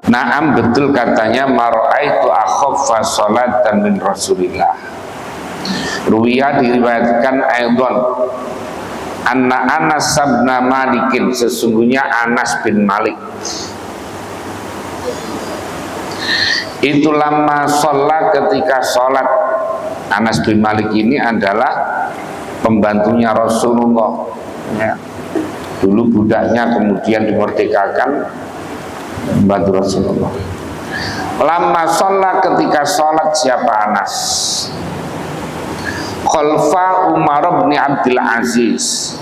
Naam, betul katanya, mara'aitu akhaffa sholatan min Rasulillah. Ruwiya diriwayatkan Aidon anna Anas bin Malikin, sesungguhnya Anas bin Malik itu lama sholat, ketika sholat. Anas bin Malik ini adalah pembantunya Rasulullah ya. Dulu budaknya, kemudian dimerdekakan, membantu Rasulullah. Lama sholat, ketika sholat siapa Anas? Khalfa Umar bin Abdul Aziz,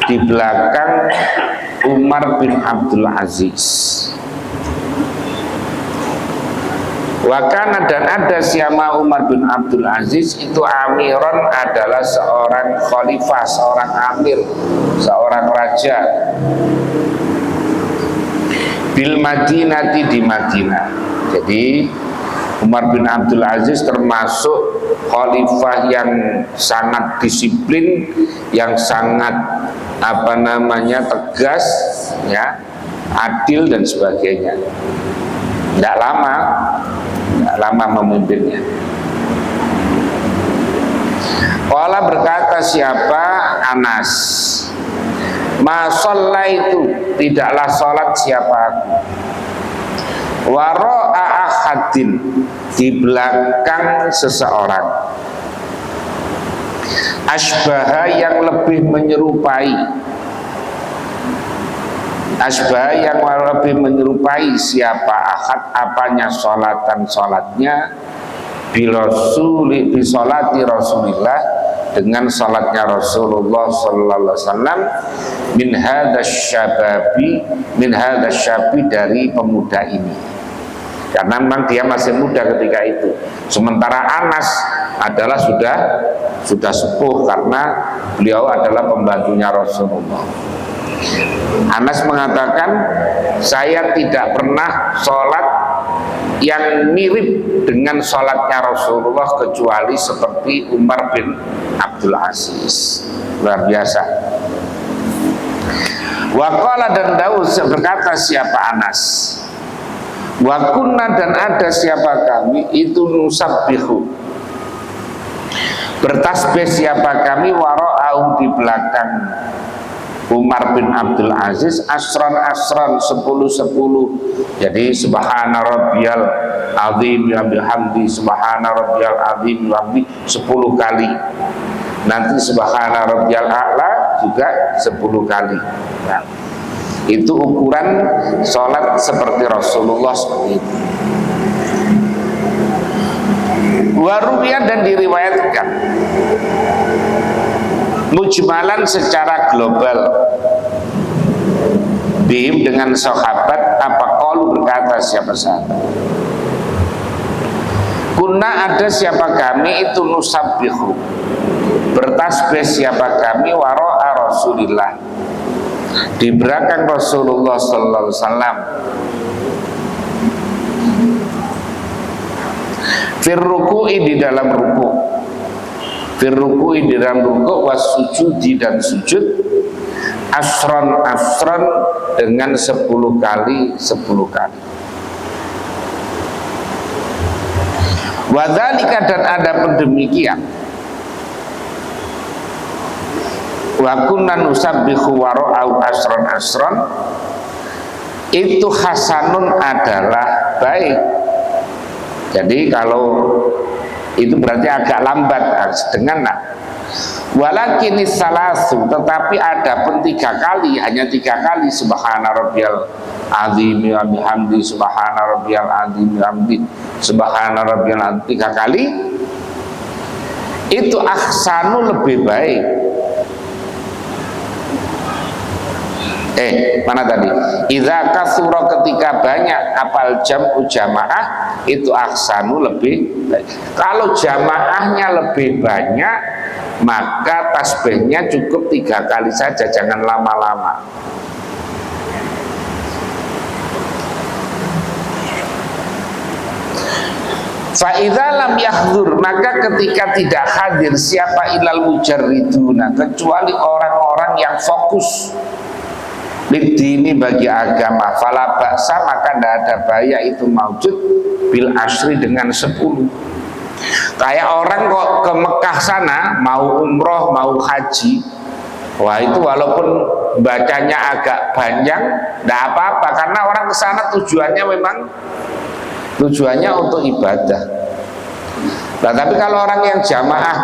di belakang Umar bin Abdul Aziz. Wakana, dan ada siapa Umar bin Abdul Aziz itu amiron, adalah seorang khalifah, seorang amir, seorang raja bil Madinati, di Madinah. Jadi Umar bin Abdul Aziz termasuk khalifah yang sangat disiplin, yang sangat tegas ya, adil dan sebagainya. Tidak lama memimpinnya. Qala, berkata siapa Anas, ma shallaitu, tidaklah sholat siapa aku, wara'a ahadin, di belakang seseorang, asbaha, yang lebih menyerupai, asbaha, yang lebih menyerupai siapa ahad, apanya, sholatan, sholatnya, bisolati Rasulillah, dengan sholatnya Rasulullah sallallahu alaihi wasallam, min hadza syabi, dari pemuda ini. Karena memang dia masih muda ketika itu. Sementara Anas adalah sudah sepuh, karena beliau adalah pembantunya Rasulullah. Anas mengatakan, saya tidak pernah sholat yang mirip dengan sholatnya Rasulullah kecuali seperti Umar bin Abdul Aziz. Luar biasa. Waqala, dan Daud berkata siapa Anas, wa kunna, dan ada siapa kami itu nusabbihu, bertasbih siapa kami, wara'au, di belakang Umar bin Abdul Aziz, asron 10. Jadi subhana rabbiyal azim wa bihamdi, subhana rabbiyal azim wa bihamdi 10 kali. Nanti subhana rabbiyal a'la juga 10 kali. Nah, itu ukuran sholat seperti Rasulullah seperti itu. Waruwiyah, dan diriwayatkan mujmalan secara global, bihim, dengan sahabat, apa qalu, berkata siapa sahabat, kunna, ada siapa kami itu nusabbihu, bertasbih siapa kami, wara'a Rasulillah, di belakang Rasulullah sallallahu alaihi wasallam, firruku'i, di dalam ruku, firruku'i, di dalam ruku, wasujudi, dan sujud, asron, dengan 10 kali. Wadzalika, dan ada demikian, wa kunna nusabbihu wara'au asron, itu hasanun, adalah baik. Jadi kalau itu berarti agak lambat, dengan walakin salasu, tetapi ada pun 3 kali, hanya 3 kali subhana rabbiyal azim wa bihamdi, subhana rabbiyal azim wa bihamdi, subhana rabbiyal azim, 3 kali. Itu ahsanu, lebih baik. Mana tadi? Idza kasura, ketika banyak, apal jam'u, jamaah, itu ahsanu, lebih baik. Kalau jamaahnya lebih banyak, maka tasbihnya cukup 3 kali saja, jangan lama-lama. Fa'idza lam yahdzur, maka ketika tidak hadir siapa ilal mujarriduna, kecuali orang-orang yang fokus Lidini bagi agama, fala baksa maka tidak ada bahaya itu maujud bil asri dengan 10. Kayak orang kok ke Mekah sana mau umroh mau haji, wah itu walaupun bacanya agak panjang tidak apa-apa karena orang ke sana tujuannya memang untuk ibadah. Nah tapi kalau orang yang jamaah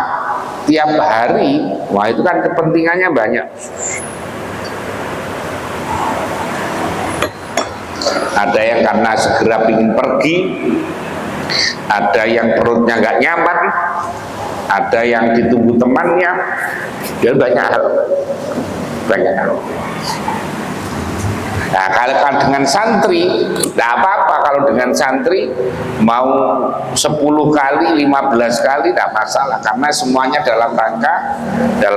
tiap hari, wah itu kan kepentingannya banyak. Ada yang karena segera ingin pergi, ada yang perutnya nggak nyaman, ada yang ditunggu temannya, dia banyak hal. Nah kalau dengan santri, tidak apa-apa kalau dengan santri mau 10 kali, 15 kali tidak masalah karena semuanya dalam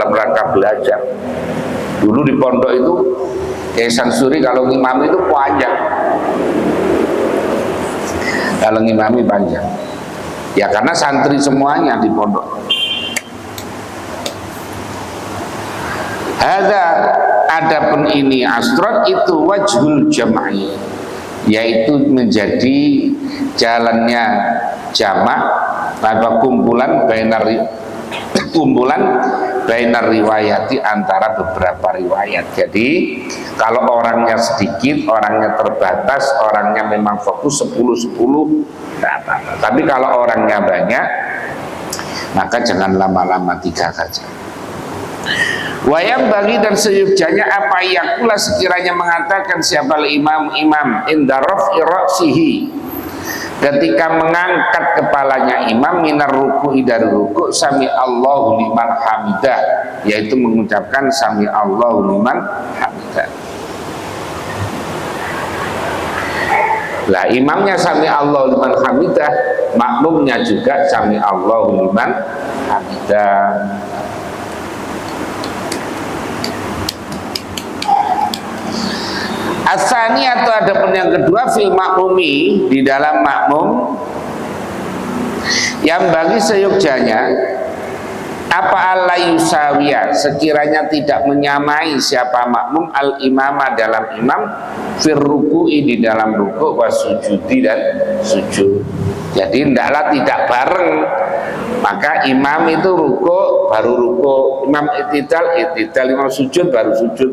rangka belajar. Dulu di pondok itu Kiai Sansuri kalau ngimami itu panjang. Kalau ngimami panjang. Ya karena santri semuanya di pondok. Adapun ini asrot itu wajhul jam'i, yaitu menjadi jalannya jamak atau kumpulan bainar riwayati antara beberapa riwayat. Jadi kalau orangnya sedikit, orangnya terbatas, orangnya memang fokus 10-10 tidak apa-apa. Tapi kalau orangnya banyak maka jangan lama-lama 3 saja. Wayang bagi dan seyukjanya apa yakula sekiranya mengatakan siapa imam inda raf'i ra'sihi, ketika mengangkat kepalanya imam minar ruku'i dari ruku' sami Allahu liman hamidah, yaitu mengucapkan sami Allahu liman hamidah. Lah imamnya sami Allahu liman hamidah, makmumnya juga sami Allahu liman hamidah. Asani atau adapun yang kedua fil makmumi, di dalam makmum yang bagi seyukjanya apa alla yusawiya, sekiranya tidak menyamai siapa makmum al imama dalam imam fir ruku'i, di dalam ruku' wa sujudi dan sujud. Jadi hendaklah tidak bareng, maka imam itu ruku' baru ruku', imam i'tidal, imam sujud baru sujud.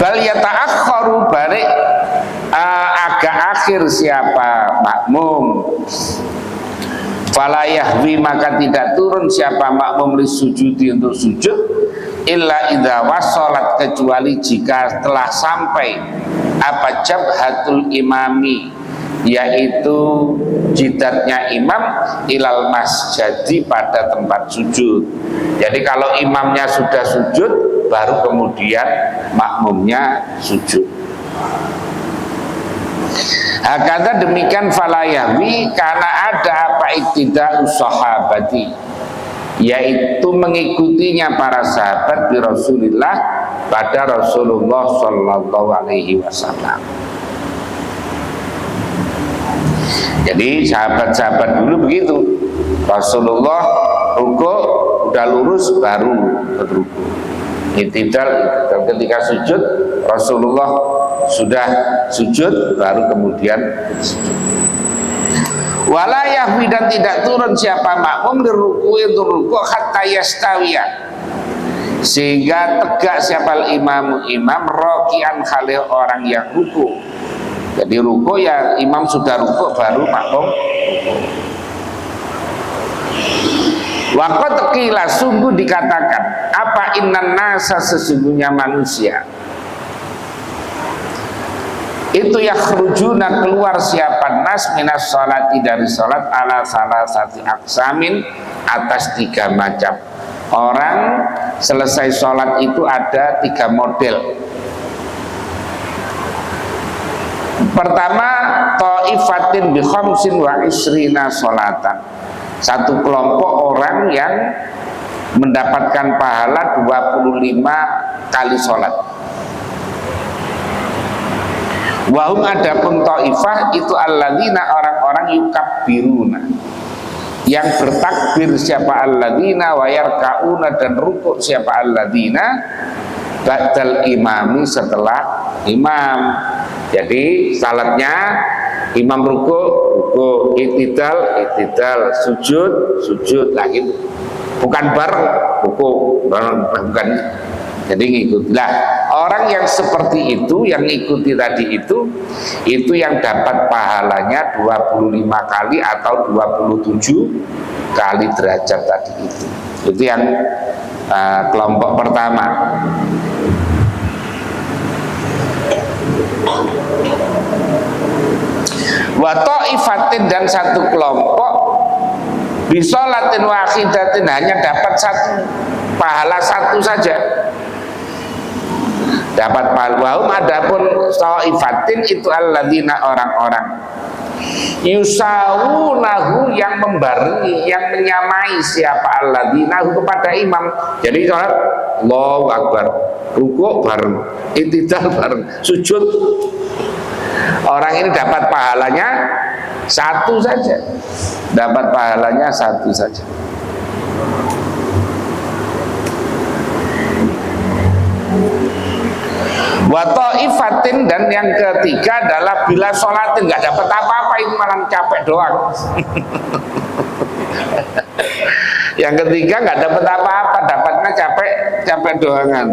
Bal yata'akhkharu, balik agak akhir siapa makmum, fala yahwi maka tidak turun siapa makmum li sujudi untuk sujud illa idza wasalat, kecuali jika telah sampai apa jabhatul imami, yaitu jidatnya imam ilal masjadi, pada tempat sujud. Jadi kalau imamnya sudah sujud baru kemudian makmumnya sujud. Hakata demikian falayahwi, karena ada apa iktida'us sahabati, yaitu mengikutinya para sahabat di Rasulullah pada Rasulullah sallallahu alaihi wasallam. Jadi sahabat-sahabat dulu begitu, Rasulullah ruku udah lurus baru berruku, i'tidal ketika sujud Rasulullah sudah sujud baru kemudian sujud. Wala yahwi, dan tidak turun siapa makmum di ruku untuk ruku hatta yastawiya, sehingga tegak siapa imam rokian khalil orang yang ruku. Jadi ruku ya imam sudah ruku baru makmum. Waqad qila, sungguh dikatakan apa innan nasa, sesungguhnya manusia itu yakhrujuna, keluar siapa nas minas sholati, dari sholat ala salasati aksamin, atas 3 macam. Orang selesai sholat itu ada 3 model. Pertama, ta'ifatin bi khamsin wa isrina sholatan, satu kelompok orang yang mendapatkan pahala 25 kali sholat. Wahum adapun ta'ifah itu alladzina, orang-orang yukabbiruna, yang bertakbir siapa alladzina wa yarka'una dan rukuk siapa alladzina ba'dal imami setelah imam. Jadi salatnya imam rukuk, itidal, sujud lagi. Bukan bareng rukuk, bukan. Jadi ngikut. Lah, orang yang seperti itu, yang ngikuti tadi itu yang dapat pahalanya 25 kali atau 27 kali derajat tadi itu. Itu yang kelompok pertama. Wa ta'ifatin dan satu kelompok bisolatin wahidatin hanya dapat satu pahala satu saja. Dapat pahala. Adapun ta'ifatin itu alladzina orang-orang yusawunahu yang membarengi, yang menyamai siapa alladzinahu kepada imam. Jadi sholat Allahu Akbar, rukuk bareng, itidal bareng, sujud. Orang ini dapat pahalanya satu saja. Dapat pahalanya satu saja. Wa ta'ifatin dan yang ketiga adalah bila sholatin nggak dapat apa-apa, itu malah capek doang. Yang ketiga nggak dapat apa-apa, dapatnya capek doangan.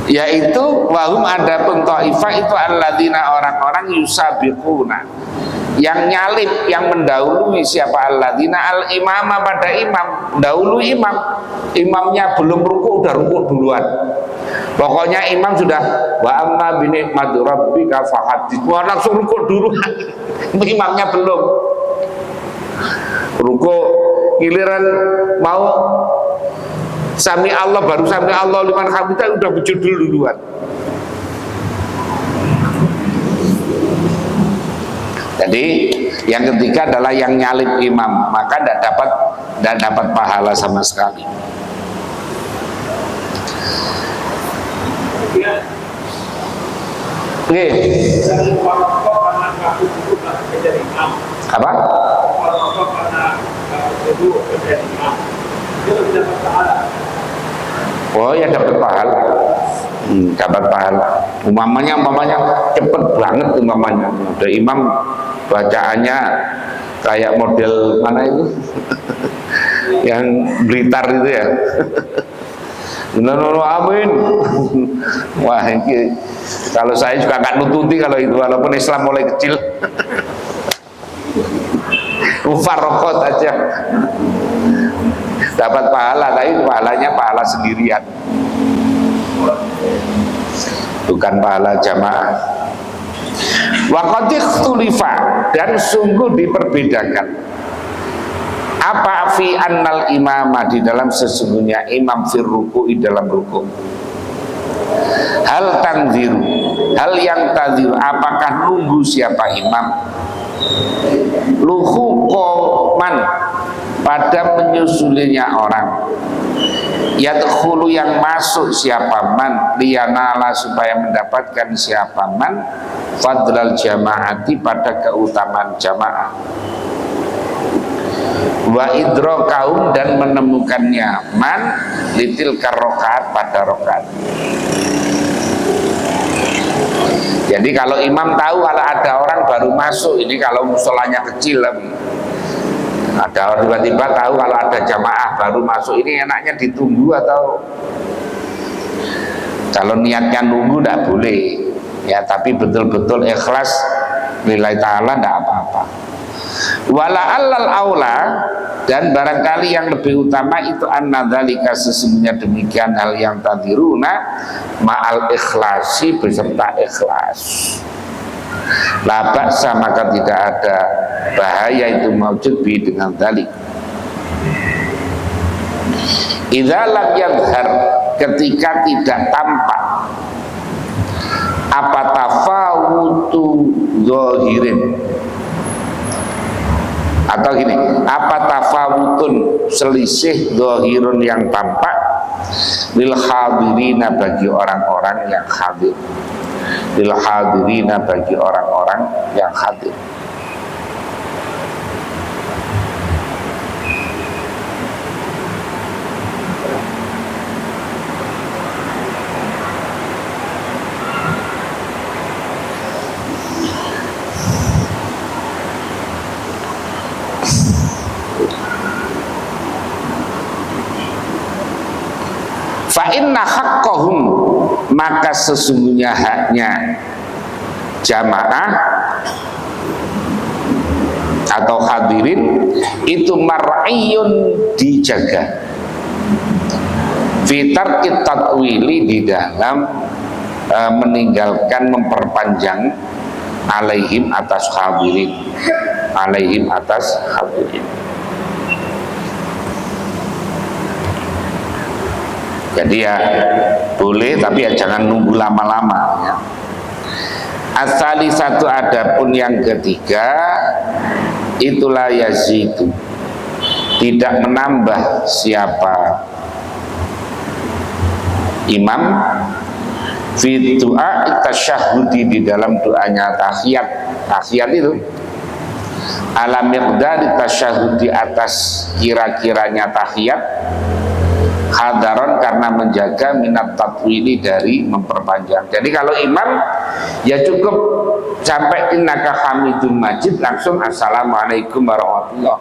Yaitu wahum adapun ta'ifah itu alladzina orang-orang yusabiquna yang nyalip, yang mendahului siapa alladzina al-imama pada imam, dahulu imamnya belum rukuk udah rukuk duluan. Pokoknya imam sudah wa amma bi ni'mati rabbika fahadits, langsung rukuk duluan. Imamnya belum rukuk, giliran mau sami Allah, baru sami Allah liman hamidah udah berjudul duluan. Jadi yang ketiga adalah yang nyalip imam, maka tidak dapat pahala sama sekali. Oke. Apa? Oh ya, dapat pahala. Dapat pahala. Umpamanya cepet banget umpamanya. Udah imam bacaannya kayak model mana itu? Yang Blitar itu ya. Benar-benar amin. Wah, ini kalau saya juga nggak nututi kalau itu, walaupun Islam mulai kecil. Mufarraqat aja. Dapat pahala, tapi pahalanya pahala sendirian, bukan pahala jamaah. Wa qad ikhtulifa dan sungguh diperbedakan apa fi annal imama di dalam sesungguhnya imam fir ruku'i dalam ruku'. Hal tanziru, hal yang tanziru, apakah nunggu siapa imam luhu qoman pada menyusulinya orang, yadkhulu yang masuk siapa man liyanala supaya mendapatkan siapa man fadlal jamaati pada keutamaan jamaah, wa idrokaum dan menemukannya man litil karokaat pada rokaat. Jadi kalau imam tahu kalau ada orang baru masuk, ini kalau musolanya kecil, ada orang tiba-tiba tahu kalau ada jamaah baru masuk, ini enaknya ditunggu atau kalau niatnya nunggu tidak boleh ya, tapi betul-betul ikhlas lillahi ta'ala tidak apa-apa. Wala allal aula dan barangkali yang lebih utama itu annadzalika sesungguhnya demikian hal yang tadiruna ma'al ikhlasi beserta ikhlas. La ba'sa maka tidak ada bahaya itu maujud bi dengan dalik. Idza lam yadhhar ketika tidak tampak apa tafawutu zahirin, atau gini, apa tafawutun selisih zahirun yang tampak lil hadirina bagi orang-orang yang hadir, lil hadirina bagi orang-orang yang hadir. fa inna haqqahum, maka sesungguhnya haknya jamaah atau hadirin itu mar'iyun, dijaga, fitar tatwili, di dalam meninggalkan memperpanjang, alaihim, atas hadirin, alaihim, atas hadirin. Jadi ya boleh, tapi ya jangan nunggu lama-lama ya. Asali satu, adapun yang ketiga, itulah yazidu, tidak menambah siapa imam fi du'a tasyahudi, di dalam doanya tahiyat. Tahiyat itu ala miqdari tasyahudi, atas kira-kiranya tahiyat, hadaron, karena menjaga minat tatwili, dari memperpanjang. Jadi kalau imam ya cukup sampai innaka hamidun majid, langsung assalamualaikum warahmatullah,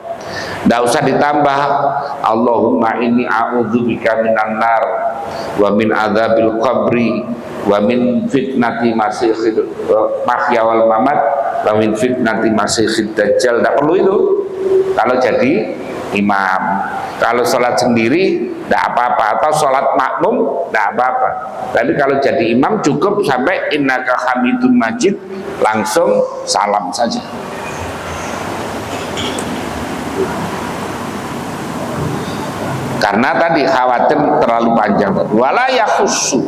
tidak usah ditambah Allahumma inni a'udzubika minan nar wa min adzabil qabri wa min fitnati masiihid mahya wal mamat wa min fitnati masiihid dajjal. Tidak perlu itu kalau jadi imam. Kalau sholat sendiri tidak apa-apa, atau sholat makmum tidak apa-apa. Tapi kalau jadi imam cukup sampai innaka hamidun majid, langsung salam saja. Karena tadi khawatir terlalu panjang. Wala yakhussu,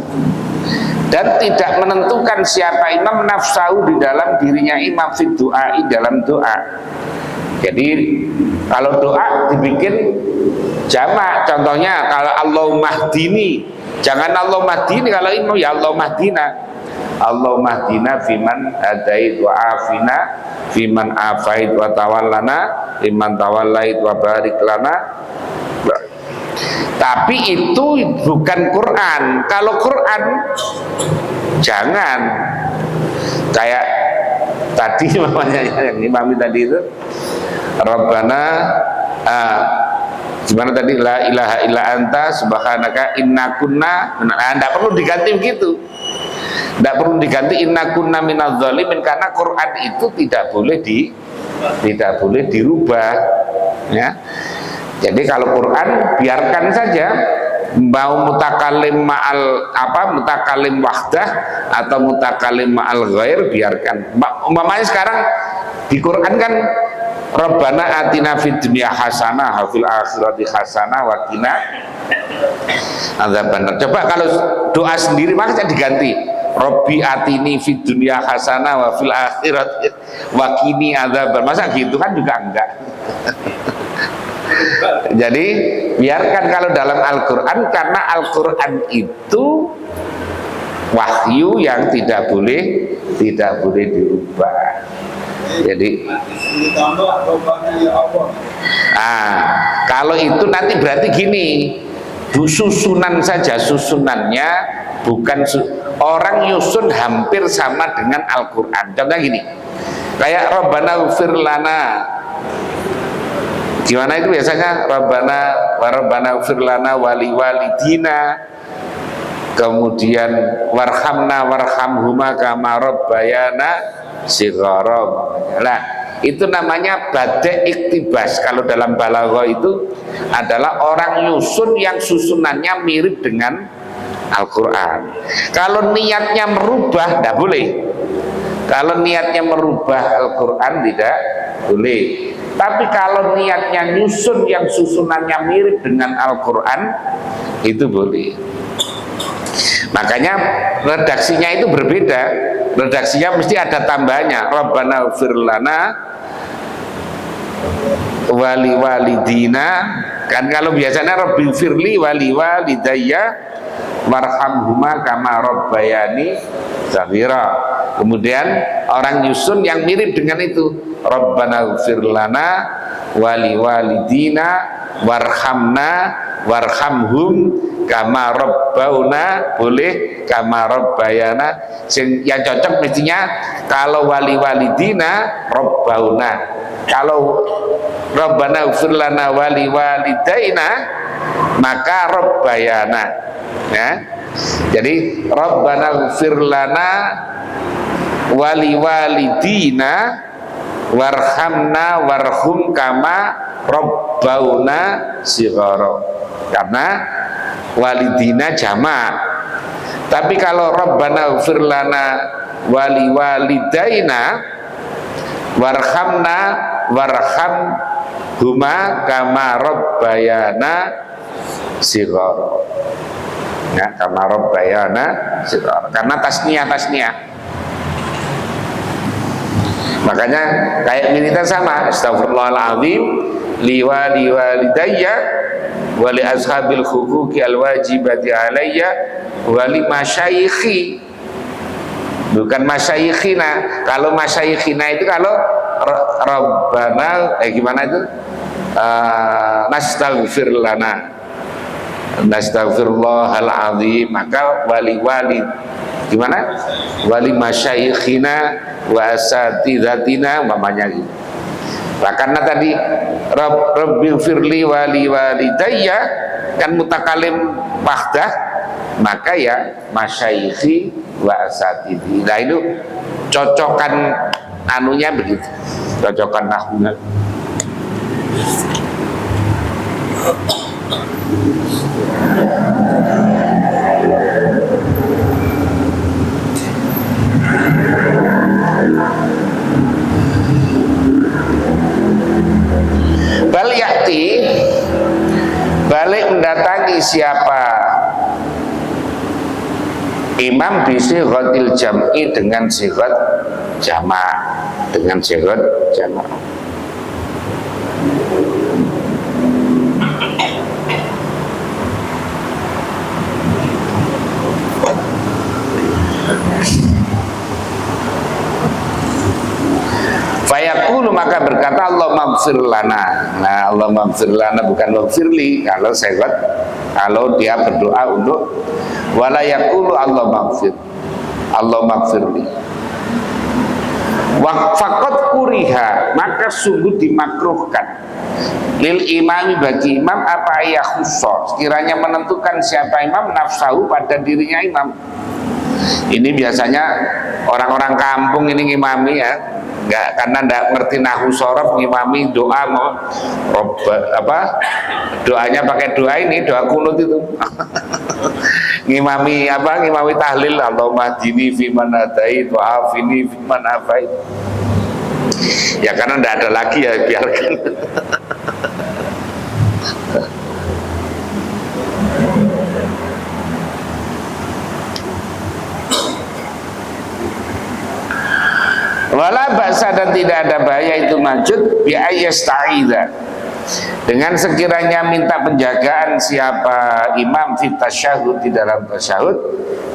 dan tidak menentukan siapa imam nafsahu, di dalam dirinya imam, fi du'ai, dalam doa. Jadi kalau doa dibikin jamak, contohnya kalau Allahumma hdini, jangan Allahumma hdini kalau imam, ya Allahumma hdina, Allahumma hdina fiman hadait wa afina fiman afait wa tawallana fiman tawallait wa barik lana. Tapi itu bukan Quran. Kalau Quran jangan kayak tadi namanya yang imami tadi itu Rabbana gimana tadi, la ilaha illa anta subhanaka inna kunna, tidak perlu diganti begitu, tidak perlu diganti inna kunna minadz zalimin, karena Quran itu tidak boleh dirubah ya. Jadi kalau Quran biarkan saja, mau mutakalim ma'al mutakalim wahdah atau mutakalim ma'al ghair, biarkan. Umpamanya sekarang di Quran kan Rabbana atina fid dunya hasanah wa fil akhirati hasanah wa qina adzabannar. Coba kalau doa sendiri maka diganti Rabbi atini fid dunya hasanah wa fil akhirati wa qini adzabannar. Masa gitu kan juga enggak. Jadi biarkan kalau dalam Al-Quran, karena Al-Quran itu wahyu yang tidak boleh dirubah. Jadi kalau itu nanti berarti gini, susunan saja, susunannya bukan orang nyusun hampir sama dengan Al-Quran. Contohnya gini, kayak Rabbana ufir lana, gimana itu biasanya, Rabbana ufir lana wali walidina, kemudian warhamna warhamhuma kama rabbayana shighara. Nah, itu namanya bade iktibas. Kalau dalam balaghah itu adalah orang nyusun yang susunannya mirip dengan Al-Quran. Kalau niatnya merubah, tidak boleh. Kalau niatnya merubah Al-Quran tidak boleh. Tapi kalau niatnya nyusun yang susunannya mirip dengan Al-Quran, itu boleh. Makanya redaksinya itu berbeda. Redaksinya mesti ada tambahnya. Rabbana ufir lana wali walidina. Kan kalau biasanya Rabbi firli wali walidayya warhamhuma kama rabbayani shaghira. Kemudian orang nyusun yang mirip dengan itu. Rabbana ufir lana wali walidina warhamna warhamhum kama rabbauna, boleh kama rabbayana. Yang cocok mestinya kalau wali walidina rabbauna. Kalau Rabbana ufir lana wali walidaina maka Rabbayana, ya. Jadi Rabbana ighfir lana wali walidina warhamna warhum kama Rabbauna shighara, karena walidina jamak. Tapi kalau Rabbana ighfir lana wali walidaina warhamna warham huma kama Rabbayana shighara, ya, kama Rabbayana shighara, karena tasniyah. Makanya kayak militer sama, astagfirullahaladzim liwali walidayya wali ashabil huquqi alwajibati alayya wali masyayikhi, bukan masyayikhina. Kalau masyayikhina itu kalau Rabbana gimana itu, nastaghfir lana nastaghfirullahal-azim, maka wali gimana, wali masyayikhina wa asatidatina umpamanya gitu. Nah, karena tadi Rabbighfirli wali walidayya kan mutakalim wahdah, maka ya masyayikhi wa asatidi. Nah itu cocokan anunya begitu, cocokan nahwunya. Bal yakti, balik mendatangi siapa imam bisighatil jam'i, dengan sighat jamak, dengan sighat jamak. Fayaqulu, maka berkata Allah maghfir lana. Nah, Allah maghfir lana bukan maghfirli kalau sighat, kalau dia berdoa untuk wala yaqulu Allah maghfir, Allah maghfirli. Waqfaqat kuriha, maka sungguh dimakruhkan lil imami, bagi imam apa ya khusus, kiranya menentukan siapa imam nafsahu, pada dirinya imam. Ini biasanya orang-orang kampung ini ngimami ya, enggak, karena enggak ngerti nahwu shorof, ngimami doa mau doanya pakai doa ini, doa kunut itu. ngimami tahlil, Allahumma hdini fiman hadait wa afini fiman afait. Ya karena enggak ada lagi ya, biarkan. Wala ba'sa, dan tidak ada bahaya itu majud bi ayyasta'idza, dengan sekiranya minta penjagaan siapa imam fit tasyahud, di dalam tasyahud,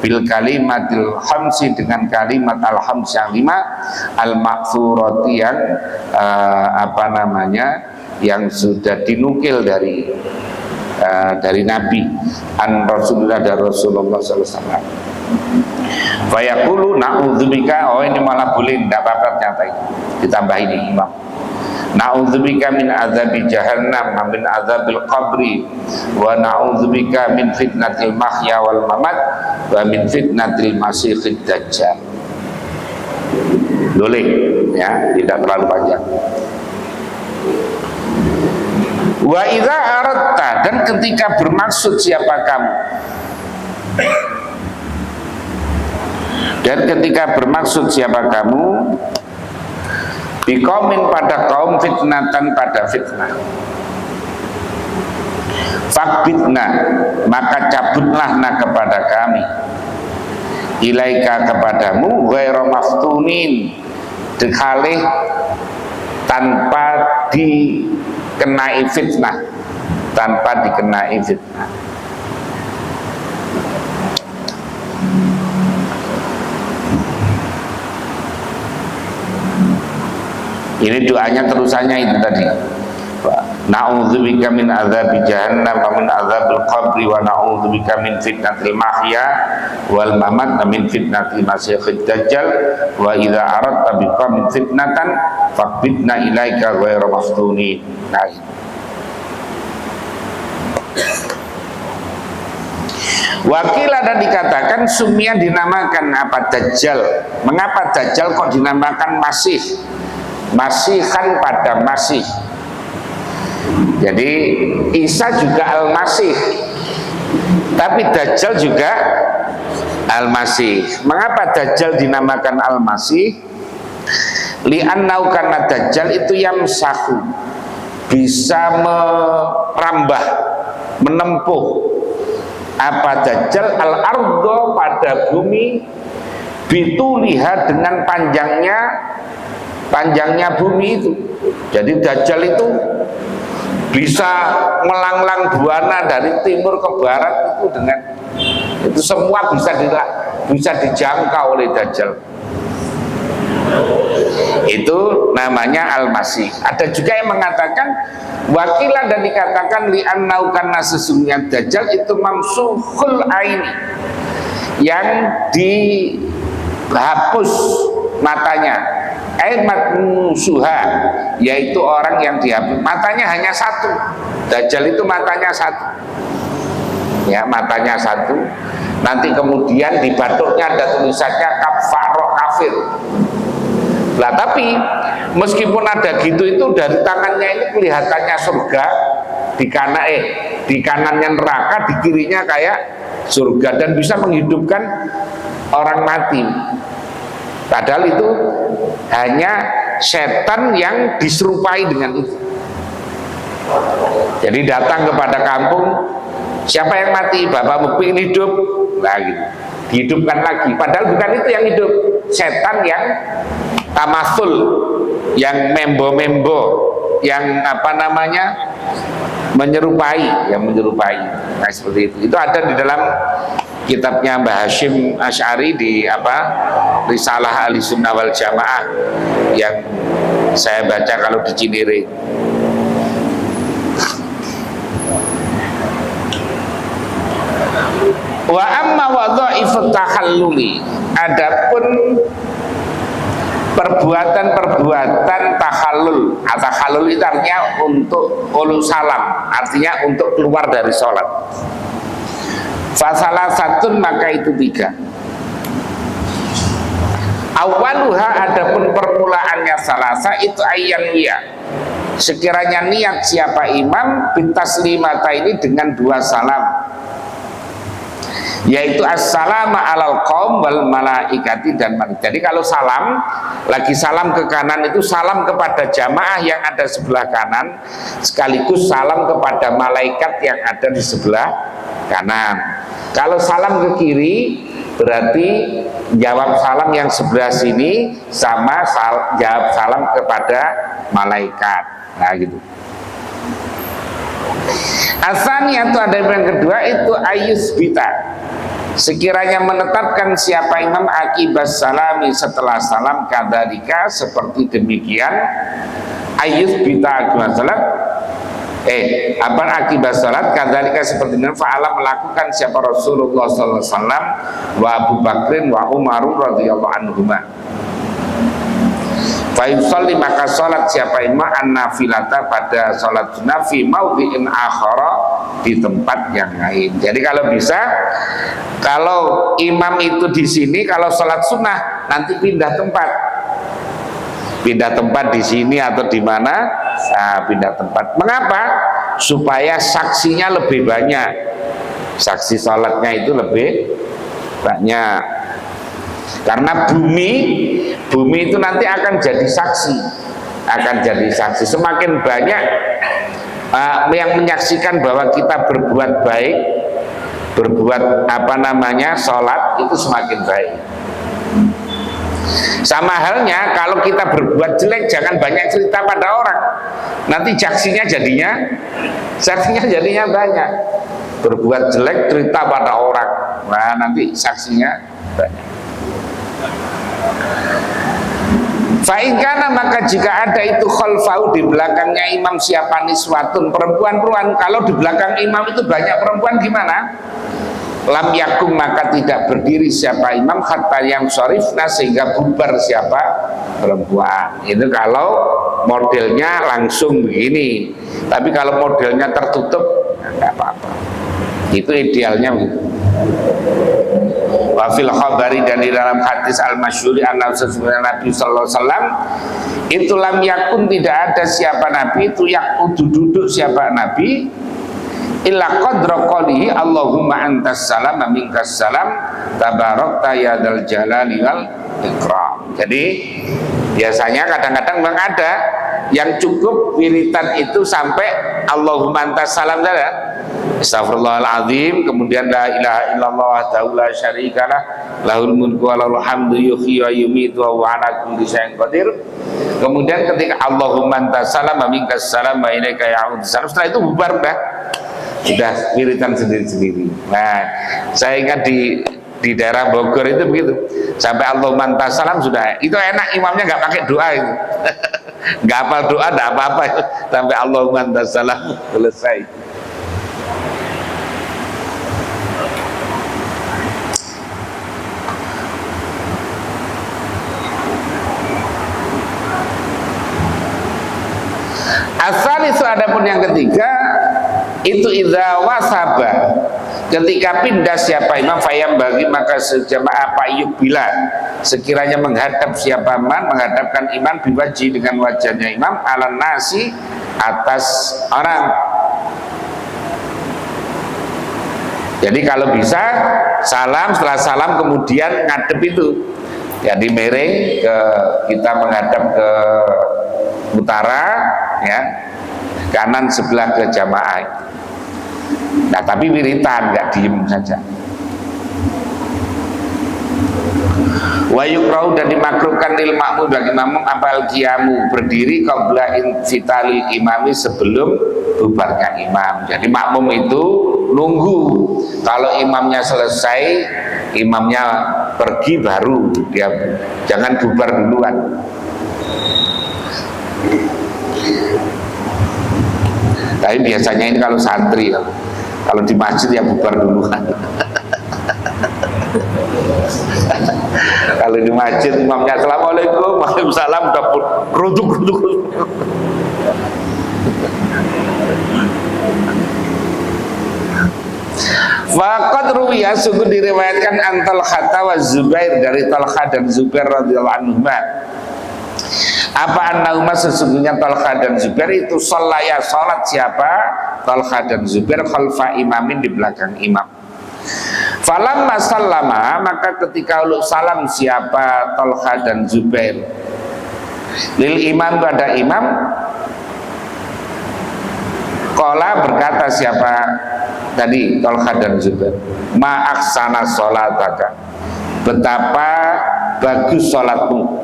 bil kalimatil khamsi, dengan kalimat al-khams yang 5, al-ma'thurati, yang yang sudah dinukil dari Nabi, an Rasulullah, dari Rasulullah sallallahu alaihi wasallam. Fayaqulu na'udzubika, oh ini malah boleh, tidak apa-apa ternyata itu ditambah ini imam. Na'udzubika min azabi jahannam wa min azabil qabri wa na'udzubika min fitnatil mahya wal mamat wa min fitnatil masiihid dajjal. Boleh ya, tidak terlalu panjang. Wa idza aradta, dan ketika bermaksud siapa kamu, dan ketika bermaksud siapa kamu biqaumin, pada kaum, fitnatan, pada fitnah, fakbitna, maka cabutlah kepada kami, ilaika, kepadamu, ghairu maftunin, dekhalih tanpa dikenai fitnah, tanpa dikenai fitnah. Ini doanya terusannya itu tadi. Na'udzubika min azabi jahannam wa min azabil qabri wa na'udzubika min fitnatil mahya wal mamat wa min fitnatil masiihid dajjal wa idza aradta biqaumin fitnatan faqbidna ilaika ghairu maftunin. Nah, Wakilah dan dikatakan sumia dinamakan apa Dajjal. Mengapa Dajjal kok dinamakan Masih? Masihan pada Masih. Jadi Isa juga Al-Masih, tapi Dajjal juga Al-Masih. Mengapa Dajjal dinamakan Al-Masih? Li'annau karena Dajjal itu yamsahu, bisa merambah, menempuh apa Dajjal al-ardo pada bumi, bituliha dengan panjangnya bumi itu. Jadi Dajjal itu bisa melanglang buana dari timur ke barat itu, dengan itu semua bisa dijangkau oleh Dajjal. Itu namanya Al-Masih. Ada juga yang mengatakan wakilah dan dikatakan li'annau karena sesungguhnya Dajjal itu mamsuhul aini, yang dihapus matanya, matmusuha, yaitu orang yang dihapus matanya hanya satu. Dajjal itu matanya satu, ya, matanya satu. Nanti kemudian di batuknya ada tulisannya kafaro, kafir. Nah, tapi meskipun ada gitu, itu dari tangannya ini kelihatannya surga, di kanannya neraka, di kirinya kayak surga, dan bisa menghidupkan orang mati. Padahal itu hanya setan yang diserupai dengan itu. Jadi datang kepada kampung, siapa yang mati? Bapakmu ingin hidup, nah gitu, dihidupkan lagi. Padahal bukan itu yang hidup, setan yang tamasul, yang membo-membo, yang apa namanya, menyerupai, yang menyerupai. Nah, seperti itu. Itu ada di dalam kitabnya Mbah Hashim Asy'ari di apa, Risalah Ahlussunnah wal Jamaah, yang saya baca kalau di Cinere. Wa amma wadha'ifut tahalluli, adapun perbuatan-perbuatan tahallul. Tahallul itu artinya untuk ulu salam, artinya untuk keluar dari sholat. Fasalah satun, maka itu 3. Awaluha, adapun permulaannya salasa itu ayyan wiya, sekiranya niat siapa imam bitaslimata ini dengan 2 salam, yaitu assalamu alal qaum wal malaikati dan malaikat. Jadi kalau salam, lagi salam ke kanan itu salam kepada jamaah yang ada sebelah kanan, sekaligus salam kepada malaikat yang ada di sebelah kanan. Kalau salam ke kiri, berarti jawab salam yang sebelah sini sama jawab salam kepada malaikat. Nah gitu. Asani, atau ada yang kedua itu ayus bita, sekiranya menetapkan siapa imam akibas salami, setelah salam, kadzalika seperti demikian, ayus bita akibas salat, akibas salat, kadzalika seperti demikian, fa'ala melakukan siapa Rasulullah sallallahu alaihi wasallam wa Abu Bakrin wa Umar radhiyallahu anhuma. Fayusalli, maka sholat siapa imam an-nafilata pada sholat sunnah fi maudhi'in akhara, di tempat yang lain. Jadi kalau bisa, kalau imam itu di sini, kalau sholat sunnah nanti pindah tempat di sini atau di mana, nah, pindah tempat. Mengapa? Supaya saksinya lebih banyak, saksi sholatnya itu lebih banyak. Karena bumi itu nanti akan jadi saksi, semakin banyak yang menyaksikan bahwa kita berbuat baik, berbuat sholat, itu semakin baik. Sama halnya kalau kita berbuat jelek, jangan banyak cerita pada orang, nanti saksinya jadinya banyak. Berbuat jelek cerita pada orang, nah nanti saksinya banyak. Fa'ingkana, maka jika ada itu khalfau, di belakangnya imam siapa niswatun, perempuan-perempuan. Kalau di belakang imam itu banyak perempuan, gimana? Lam yakum, maka tidak berdiri siapa imam hatta yang syarifna, sehingga bubar siapa perempuan. Itu kalau modelnya langsung begini. Tapi kalau modelnya tertutup, nggak apa-apa. Itu idealnya begitu. Wa fil khabari, dan di dalam hadis al-masyhuri anna Nabi sallallahu alaihi wasallam itu lam yakun, tidak ada siapa nabi itu yaqudu duduk siapa nabi illa qadra qalihi Allahumma antas salam wa minkas salam tabarakta ya dzal jalali wal ikram. Jadi biasanya kadang-kadang memang ada yang cukup wiritan itu sampai Allahumma antas salam saja, astagfirullahaladzim, kemudian la ilaha illallah wahdahu la syarikalah lahul mulku wa lahul hamdu yuhyi wa yumiitu wa huwa ala kulli syai'in qadir. Kemudian ketika Allahumma antas salam wa minkas salam wa ilaika ya'udzu salam, setelah itu bubar sudah wiritan sendiri-sendiri. Nah, saya ingat di daerah Bogor itu begitu, sampai Allahumma antas salam sudah, itu enak, imamnya nggak pakai doa itu. Nggak hafal doa, nggak apa-apa, sampai Allahumma antas salam selesai. Asalisu, adapun yang ketiga itu idza wasaba, ketika pindah siapa imam fayam bagi maka sejamaah payuk bila sekiranya menghadap siapa man, menghadapkan imam biwaji dengan wajahnya imam ala nasi atas orang. Jadi kalau bisa salam, setelah salam kemudian ngadep itu, jadi miring ke, kita menghadap ke utara, ya, kanan sebelah ke jamaah. Nah tapi wiritan, nggak diem saja. Wa yukrau, dan dimakruhkan lil makmum bagi makmum apal qiyamu, berdiri qabla infitalil imami, sebelum bubarnya imam. Jadi makmum itu nunggu kalau imamnya selesai, imamnya pergi baru dia, jangan bubar duluan. Tapi biasanya ini kalau santri, kalau di masjid ya bubar duluan. Kalau di masjid imamnya assalamualaikum, waalaikumsalam, udah ruduk. Faqad ruwiya, sungguh diriwayatkan an Talha wa Zubair, dari Talha dan Zubair radhiyallahu anhuma, apa annahuma, sesungguhnya Talha dan Zubair itu sholaya, sholat siapa Talha dan Zubair khalfa imamin, di belakang imam. Falamma sallama, maka ketika uluk salam siapa Talha dan Zubair lil imam, pada imam, qala, berkata siapa tadi Talha dan Zubair, ma aksana sholataka, betapa bagus sholatmu.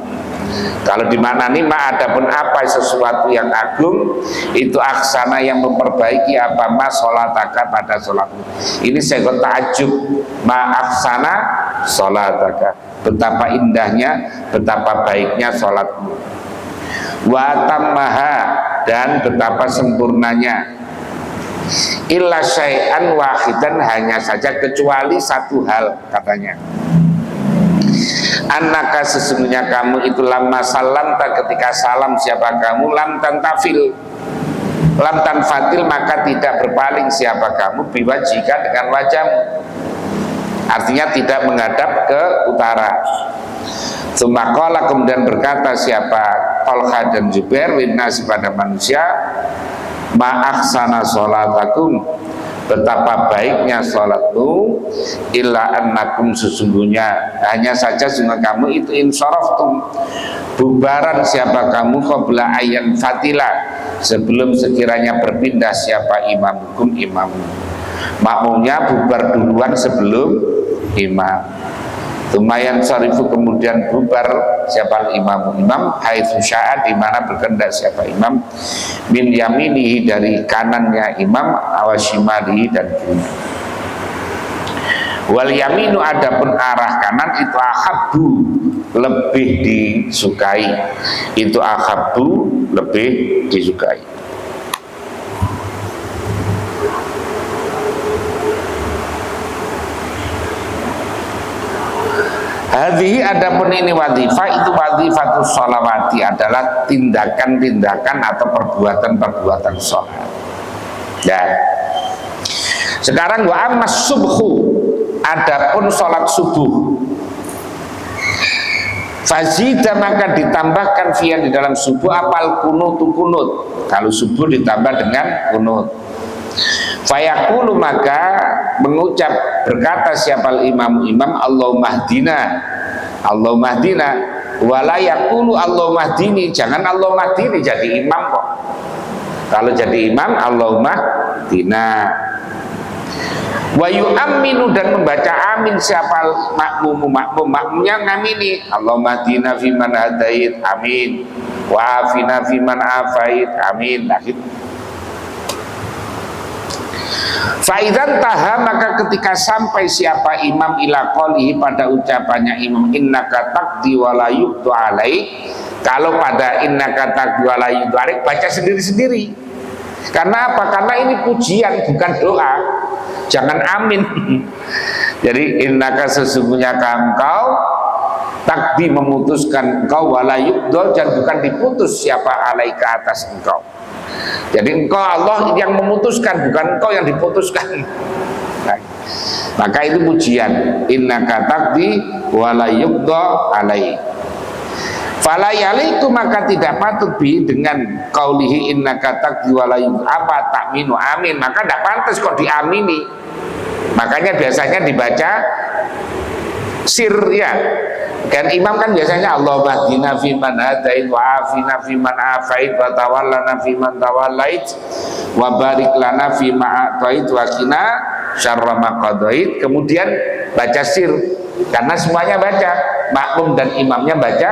Kalau di mana nih ma, adapun apa sesuatu yang agung, itu aksana yang memperbaiki apa ma sholataka, pada sholatmu. Ini saya ta'ajub, ma aksana sholataka, betapa indahnya, betapa baiknya sholatmu. Wa tammaha, dan betapa sempurnanya. Illa syai'an wahidan, hanya saja kecuali satu hal, katanya. Annaka, sesungguhnya kamu itu lama salam, ketika salam siapa kamu, lam tanfatil, maka tidak berpaling siapa kamu, biwajika, dengan wajahmu, artinya tidak menghadap ke utara. Tsumaqala, kemudian berkata siapa Talha dan Zubair, linnasi, pada manusia, ma ahsana sholatakum, betapa baiknya sholatmu, illa annakum, sesungguhnya hanya saja sungguh kamu itu insyaraftum, bubaran siapa kamu qabla ayyan fatila, sebelum sekiranya berpindah siapa imamukum, imammu, makmumnya bubar duluan sebelum imam. Lumayan syarifu, kemudian bubar siapa imam, haitsu sya'a, di mana berkehendak siapa imam, min yaminihi, dari kanannya imam, awashimalihi, dan kiri. Wal yaminu, adapun arah kanan itu ahabbu, lebih disukai, itu ahabbu, lebih disukai. Hadhihi, adapun ini wadifah, itu wadifatus sholawati, adalah tindakan-tindakan atau perbuatan-perbuatan sholat. Ya. Sekarang wa ammas subhu, Adapun sholat subuh, fazida maka ditambahkan fiha di dalam subuh apal kunut. Kalau subuh ditambah dengan kunut. Fayaqulu maka mengucap berkata siapa imam Allahumma hdina wala yaqulu Allahumma hdini, jangan Allahumma hdini jadi imam kok. Kalau jadi imam Allahumma hdina. Wa yu'amminu dan membaca amin siapa makmumnya ngamini Allahumma hdina fiman hadait, amin, wa afina fiman afait, amin. Faidan taha maka ketika sampai siapa imam ila qolihi pada ucapannya imam innaka taqdi wa la yuqdu alaik, kalau pada innaka taqdi wa la yuqdu alaik baca sendiri-sendiri. Karena apa? Karena ini pujian bukan doa. Jangan amin. Jadi innaka sesungguhnya engkau takdi memutuskan engkau wa la yuqdu, dan bukan diputus siapa alaika atas engkau. Jadi engkau Allah yang memutuskan, bukan engkau yang diputuskan. Nah, maka itu pujian. Innaka taqdi wa la yuqda alaik. Fala yaliku maka tidak patut bi dengan qaulihi innaka taqdi wa la yuqda apa takminu amin, maka tidak pantas kok diamini. Makanya biasanya dibaca sir ya. Kan imam kan biasanya Allahumma hdina fiman hadait wa afina fiman afait wa tawallana fiman tawallait wa barik lana fima a'tait wa qina syarra ma qadait. Kemudian baca sir karena semuanya baca, makmum dan imamnya baca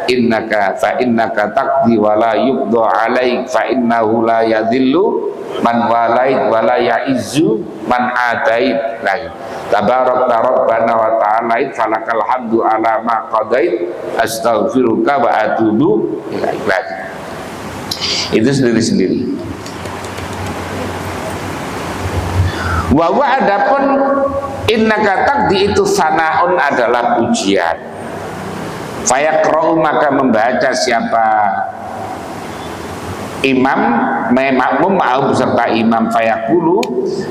innaka fa innaka taqdi wa la yuqda alaik fa innahu la yadhillu man walait wa la ya'izzu man adait. Lagi tabarak rabbana wa ta'ala falakal hamdu ala ma qadait astaghfiruka wa atubu ilaik. Itu sendiri-sendiri. Wa adapun innaka taqdi itu sanaun adalah pujian. Fayaqra'u maka membaca siapa imam makmum mau beserta imam fayaqulu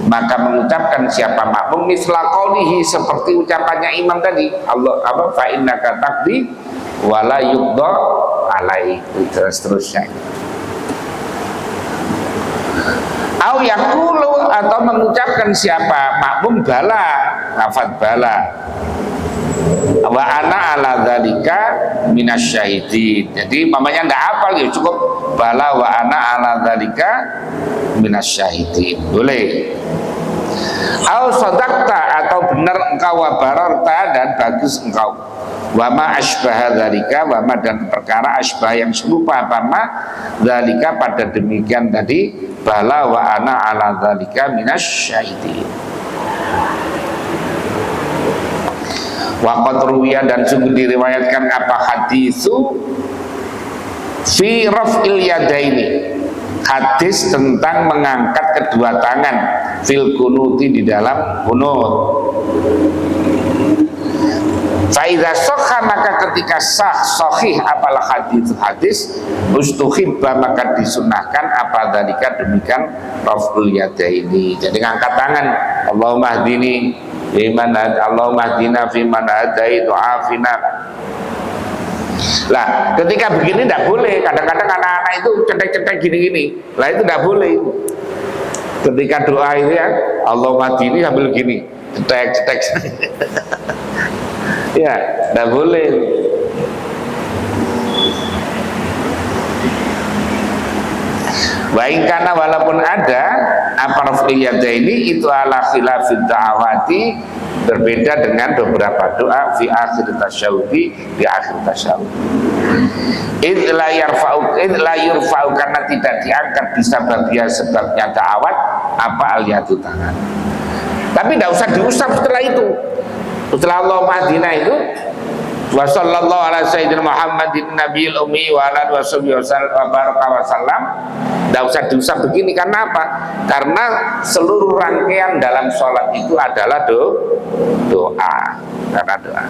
maka mengucapkan siapa makmum misla qaulihi seperti ucapannya imam tadi Allah apa fa innaka taqdi wa la yuqda alaik, terus seterusnya. Au yaqulu atau mengucapkan siapa makmum bala lafaz bala wa ana ala dzalika minasyahidin. Jadi mamanya ndak hafal ya cukup bala wa ana ala dzalika minasyahidin. Boleh. Au sadaqta atau benar engkau wa bararta dan bagus engkau. Wa ma asbaha dzalika wa ma dan perkara asbah yang serupa apa ma dzalika pada demikian tadi bala wa ana ala dzalika minasyahidin. Waqat ruwiya dan sungguh diriwayatkan apa hadisu fi raf'il yadaini, hadis tentang mengangkat kedua tangan fil kunuti di dalam kunut. Faiza sahha maka ketika sah sahih apalah hadis ustuhibba maka disunahkan apa dzalika demikian raf'ul yadaini. Jadi ngangkat tangan Allahumma hdini iman Allahumma hdina fiman hadait wa afina. Lah ketika begini tidak boleh. Kadang-kadang anak-anak itu cetek-cetek gini-gini. Lah itu tidak boleh. Ketika doa itu ya Allahumma hdini sambil gini cetek-cetek. Ya tidak boleh. Baik karena walaupun ada apa raf'il yadaini itu ala khilafid da'awati, berbeda dengan beberapa doa fi akhir tasyahudi, di akhir tasyahud. Id la yurfa'u karena tidak diangkat bisa bagian sebabnya da'awat apa al-yadu tangan. Tapi tidak usah diusap setelah itu. Setelah Allahumma hdina itu wa sallallahu ala sayyidina Muhammadin nabiyil ummi wa ala washabihi wa baraka wa sallam. Tidak usah diusap begini karena apa? Karena seluruh rangkaian dalam sholat itu adalah doa, karena doa.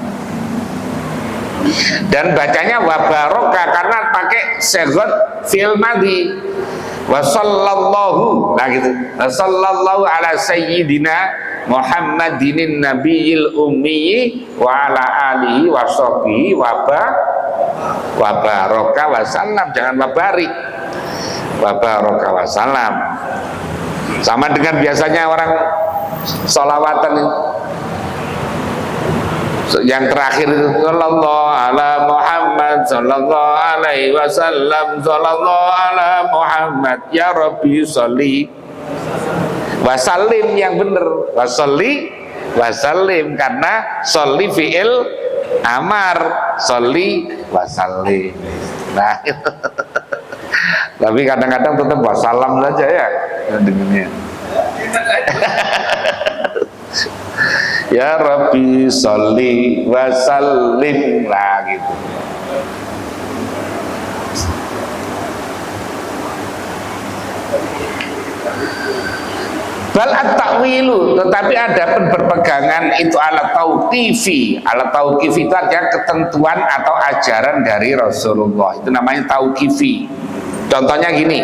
Dan bacanya wa baraka karena pakai segot fil madhi. wa sallallahu, nah gitu, wa sallallahu ala sayyidina Muhammadinin nabiyil ummi wa ala alihi wa sahbihi wa baraka wa salam, jangan wa barik, wa baraka wa salam. Sama dengan biasanya orang sholawatan yang terakhir itu sallallahu ala Muhammad sallallahu alaihi wasallam sallallahu ala Muhammad ya Rabbi sholli wasallim, yang benar wasolli wasallim, karena sholli fi'il amar, sholli wasallim. Nah itu. Tapi kadang-kadang tetap wasalam saja ya dengannya. Ya Rabbi sholli wa sallim, lah gitu. Bal at-ta'wilu, tetapi ada pun berpegangan itu ala tauqifi. Ala tauqifi itu artinya ketentuan atau ajaran dari Rasulullah, itu namanya tauqifi. Contohnya gini,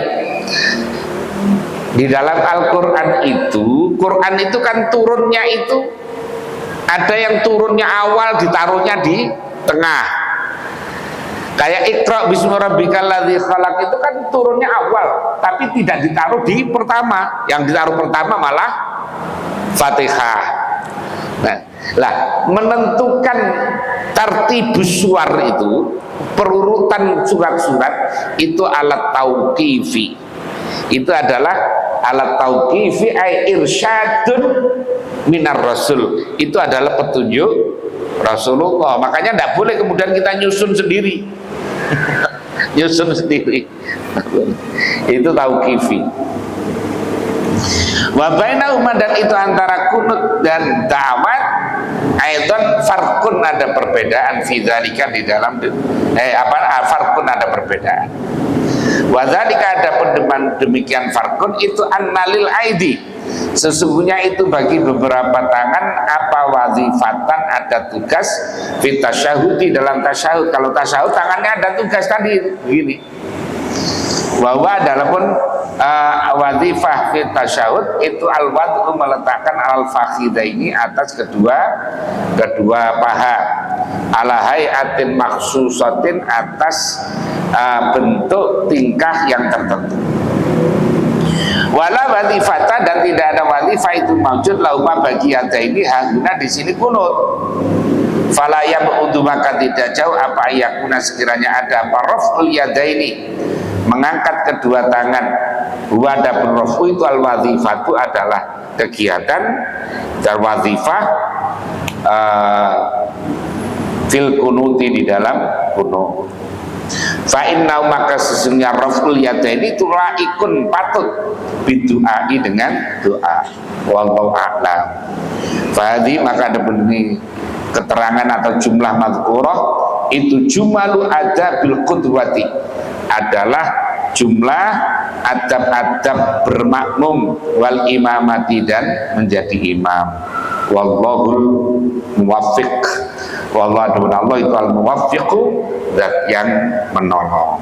di dalam Al-Quran itu, Quran itu kan turunnya itu ada yang turunnya awal ditaruhnya di tengah, kayak Iqra bismi rabbikal ladzi khalaq itu kan turunnya awal tapi tidak ditaruh di pertama, yang ditaruh pertama malah Fatihah. Nah, lah menentukan tartibus suwar itu, perurutan surat-surat itu alat tauqifi, itu adalah alat tauqifi ay irsyadun minar rasul, itu adalah petunjuk Rasulullah. Makanya tidak boleh kemudian kita nyusun sendiri nyusun sendiri itu tauqifi. Wa bainahuma, dan itu antara kunut dan da'wat aidan farqun, ada perbedaan fi dzalika, di dalam farqun, ada perbedaan. Wa dzalika, adapun demikian farqun itu annalil aidi, sesungguhnya itu bagi beberapa tangan apa wazifatan, ada tugas fit tasyahudi, dalam tasyahud. Kalau tasyahud tangannya ada tugas tadi begini. Bahwa adapun wazifah fit tasyahud itu al-wad'u, meletakkan al-fakhidaini, atas kedua paha, ala hayatin maksusatin, atas bentuk tingkah yang tertentu. Wala wazifata, dan tidak ada wazifah itu maujud lauma bagi ini haguna di sini kunut. Fala yabudu, maka tidak jauh apa yakuna sekiranya ada apa raf'ul yadaini, mengangkat kedua tangan. Wa adapun raf'u itu al wazifatu, adalah kegiatan dan wazifah fil kunuti, di dalam kunut. Fa inna, maka sesungguhnya raf'ul yadaini itu laikun, patut bidu'ai, dengan doa. Wallahu a'lam. Fahadi, maka ada ini keterangan atau jumlah mazkurah itu jumalu adabil qudwati, adalah jumlah adab-adab bermakmum wal imamati, dan menjadi imam. Wallahul muwaffiq, wallahu, Allah itu al muwaffiqu, zat yang menolong.